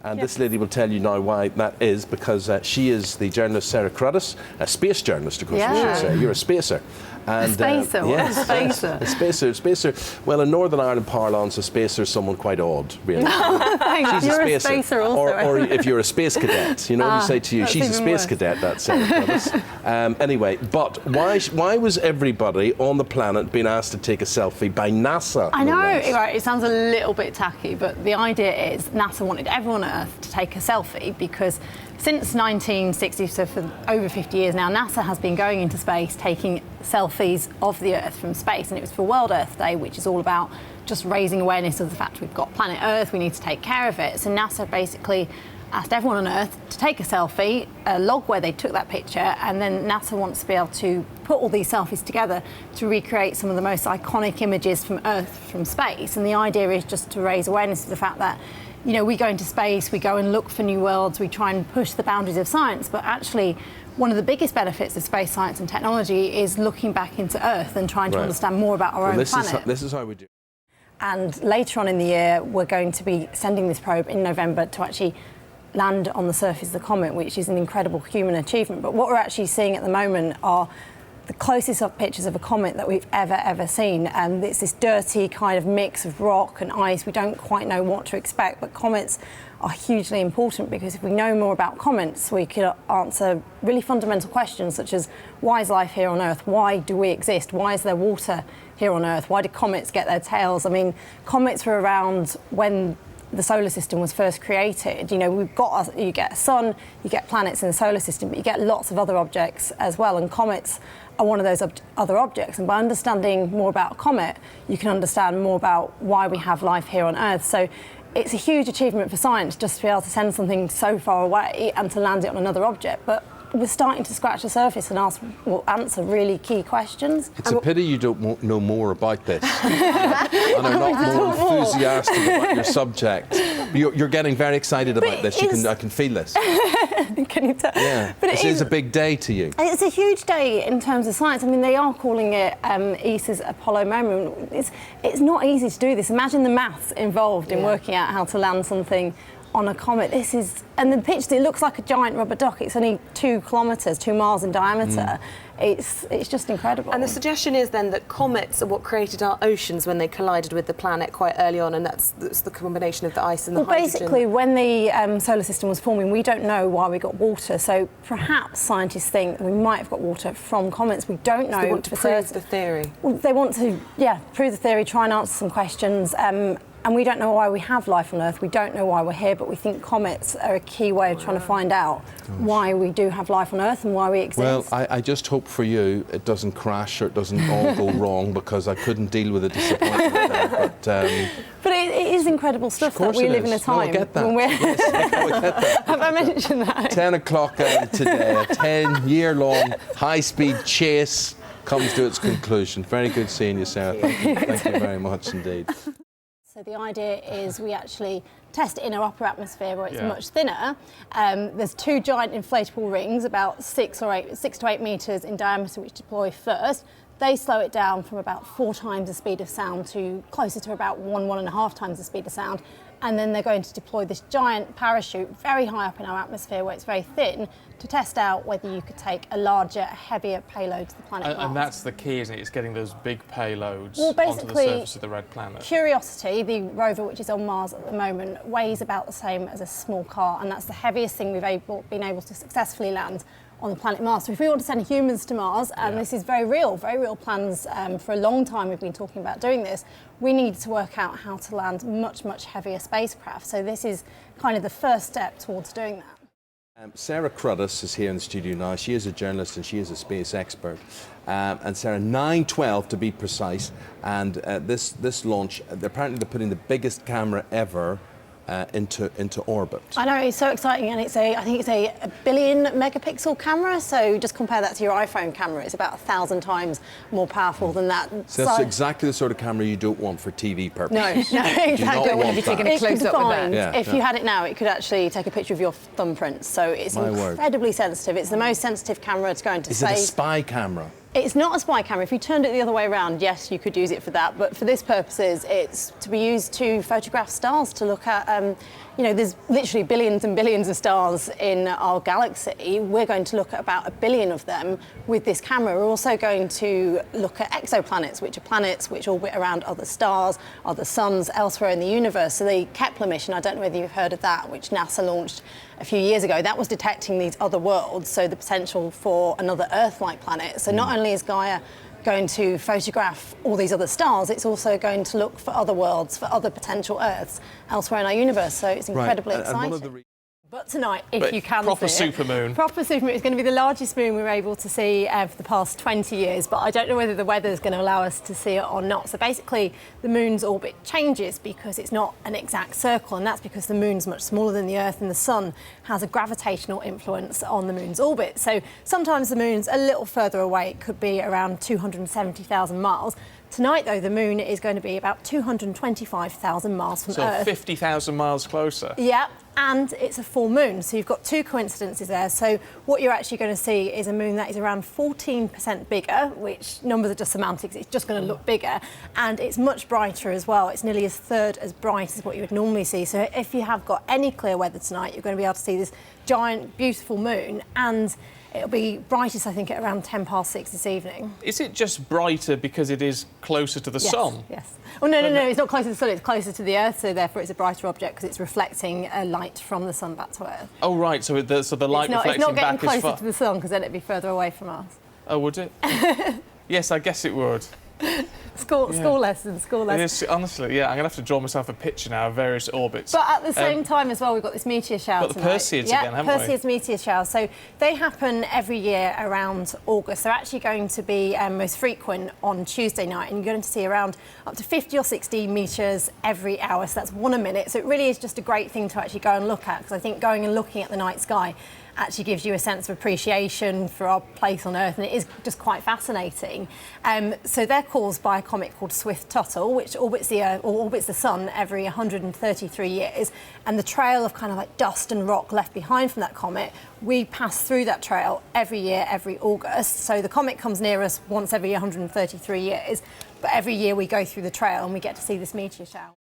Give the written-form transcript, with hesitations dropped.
And this lady will tell you now why that is, because she is the journalist Sarah Cruddas, a space journalist, of course, we should say. You're a spacer. And, a spacer? Yes, a spacer? A spacer. Well, in Northern Ireland parlance, a spacer is someone quite odd, really. She's you're a spacer also. Or if you're a space cadet, you know, you say to you, she's a space cadet, that's Sarah Cruddas. Anyway, but why was everybody on the planet being asked to take a selfie by NASA? I know, right, it sounds a little bit tacky, but the idea is NASA wanted everyone on Earth to take a selfie because since 1960, so for over 50 years now, NASA has been going into space taking selfies of the Earth from space, and it was for World Earth Day, which is all about just raising awareness of the fact we've got planet Earth, we need to take care of it. So NASA basically asked everyone on Earth to take a selfie, log where they took that picture, and then NASA wants to be able to put all these selfies together to recreate some of the most iconic images from Earth from space. And the idea is just to raise awareness of the fact that, you know, we go into space, we go and look for new worlds, we try and push the boundaries of science, but actually one of the biggest benefits of space science and technology is looking back into Earth and trying to understand more about our own planet. This is how we do. And later on in the year, we're going to be sending this probe in November to actually land on the surface of the comet, which is an incredible human achievement. But what we're actually seeing at the moment are the closest up pictures of a comet that we've ever seen. And it's this dirty kind of mix of rock and ice. We don't quite know what to expect, but comets are hugely important because if we know more about comets, we could answer really fundamental questions such as why is life here on Earth? Why do we exist? Why is there water here on Earth? Why do comets get their tails? I mean, comets were around when the solar system was first created. You know, you get a sun, you get planets in the solar system, but you get lots of other objects as well, and comets are one of those other objects. And by understanding more about a comet, you can understand more about why we have life here on Earth. So it's a huge achievement for science just to be able to send something so far away and to land it on another object. But we're starting to scratch the surface and answer really key questions. It's a pity you don't know more about this and are not more enthusiastic about your subject. You're getting very excited about this. I can feel this. Can you tell? Yeah, but this is a big day to you. It's a huge day in terms of science. I mean, they are calling it ESA's Apollo moment. It's not easy to do this. Imagine the maths involved in working out how to land something on a comet. And the picture, it looks like a giant rubber duck. It's only 2 kilometres, 2 miles in diameter. It's just incredible. And the suggestion is then that comets are what created our oceans when they collided with the planet quite early on, and that's the combination of the ice and the hydrogen. Basically, when the solar system was forming, we don't know why we got water. So perhaps scientists think we might have got water from comets. We don't know. So they want to prove the theory. Well, they want to, prove the theory, try and answer some questions. And we don't know why we have life on Earth. We don't know why we're here, but we think comets are a key way of trying to find out why we do have life on Earth and why we exist. Well, I just hope for you it doesn't crash or it doesn't all go wrong, because I couldn't deal with the disappointment there. But it is incredible stuff that we live in a time. No, I get that. When we're yes, I get that. Have I mentioned that? 10 o'clock today, a 10-year-long high-speed chase comes to its conclusion. Very good seeing you, Sarah. Thank you very much indeed. So the idea is we actually test it in our upper atmosphere where it's much thinner. There's 2 giant inflatable rings about 6 to 8 metres in diameter which deploy first. They slow it down from about 4 times the speed of sound to closer to about 1.5 times the speed of sound. And then they're going to deploy this giant parachute very high up in our atmosphere where it's very thin to test out whether you could take a larger, heavier payload to the planet Mars. And that's the key, isn't it? It's getting those big payloads onto the surface of the red planet. Curiosity, the rover which is on Mars at the moment, weighs about the same as a small car, and that's the heaviest thing we've been able to successfully land on the planet Mars. So if we want to send humans to Mars, and this is very real plans, for a long time we've been talking about doing this, we need to work out how to land much heavier spacecraft. So this is kind of the first step towards doing that. Sarah Cruddas is here in the studio now. She is a journalist and she is a space expert. And Sarah, 9/12 to be precise, and this launch, apparently they're putting the biggest camera ever into orbit. I know, it's so exciting, and I think it's a 1 billion megapixel camera, so just compare that to your iPhone camera. It's about 1,000 times more powerful than that. So that's exactly the sort of camera you don't want for TV purposes. No, exactly. You don't want to be taking a close-up with that. Yeah, if you had it now, it could actually take a picture of your thumbprints, so it's incredibly sensitive. It's the most sensitive camera to go into space. Is it a spy camera? It's not a spy camera. If you turned it the other way around, yes, you could use it for that. But for this purposes, it's to be used to photograph stars, to look at, you know, there's literally billions and billions of stars in our galaxy. We're going to look at about 1 billion of them with this camera. We're also going to look at exoplanets, which are planets which orbit around other stars, other suns elsewhere in the universe. So the Kepler mission, I don't know whether you've heard of that, which NASA launched a few years ago, that was detecting these other worlds, so the potential for another Earth-like planet. So not only is Gaia going to photograph all these other stars, it's also going to look for other worlds, for other potential Earths elsewhere in our universe. So it's incredibly exciting. But tonight, if you can proper see it, supermoon. Proper supermoon. It's going to be the largest moon we were able to see for the past 20 years, but I don't know whether the weather is going to allow us to see it or not. So basically, the moon's orbit changes because it's not an exact circle, and that's because the moon's much smaller than the Earth, and the sun has a gravitational influence on the moon's orbit. So sometimes the moon's a little further away. It could be around 270,000 miles. Tonight, though, the moon is going to be about 225,000 miles from Earth. So 50,000 miles closer. Yeah, and it's a full moon, so you've got two coincidences there. So what you're actually going to see is a moon that is around 14% bigger, which numbers are just semantics, it's just going to look bigger, and it's much brighter as well. It's nearly a third as bright as what you would normally see. So if you have got any clear weather tonight, you're going to be able to see this giant, beautiful moon, and it'll be brightest, I think, at around 6:10 this evening. Is it just brighter because it is closer to the sun? Yes. Well, no, it's not closer to the sun, it's closer to the Earth, so therefore it's a brighter object because it's reflecting light from the sun back to Earth. Oh, right, so the light reflecting back is It's not getting closer to the sun because then it'd be further away from us. Oh, would it? Yes, I guess it would. School lessons. It is, honestly, yeah, I'm going to have to draw myself a picture now of various orbits. But at the same time as well, we've got this meteor shower got the tonight. Perseids again, haven't we? Perseids meteor shower. So they happen every year around August. They're actually going to be most frequent on Tuesday night, and you're going to see around up to 50 or 60 meteors every hour. So that's one a minute. So it really is just a great thing to actually go and look at, because I think going and looking at the night sky actually gives you a sense of appreciation for our place on Earth, and it is just quite fascinating. So they're caused by a comet called Swift-Tuttle, which orbits the Earth, or orbits the Sun every 133 years. And the trail of kind of like dust and rock left behind from that comet, we pass through that trail every year, every August. So the comet comes near us once every 133 years, but every year we go through the trail and we get to see this meteor shower.